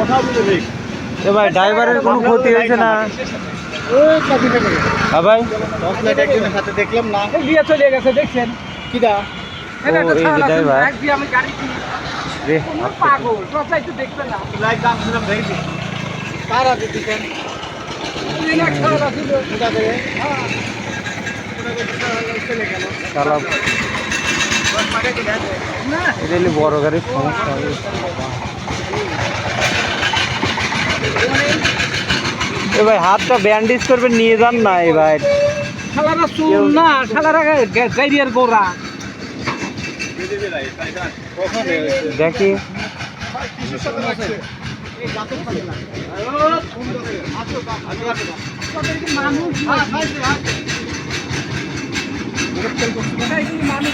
এ ভাই ড্রাইভারের কোনো ক্ষতি হয়েছে না? হ্যাঁ ভাই, একজনের সাথে দেখলাম না দিয়ে চলে গেছে দেখছেন কিরা এটা একটা এই যে ছাড়া driver। এক দিয়ে আমি গাড়ি কিনি রে কোনো পাগল রসাই তো দেখবে না লাইট দাম ছিলাম দেখি কার আগে দিচ্ছেন তুই না খাওয়া ছিল কোথা থেকে চলে গেল চালা না এটা হলে বড় গাড়ির সমস্যা হবে। এ ভাই হাতটা ব্যান্ডেজ করবে নিয়ে যান না এই ভাই। শালারা চুল না শালারা গাড়ির গোড়া দেখি মানুষ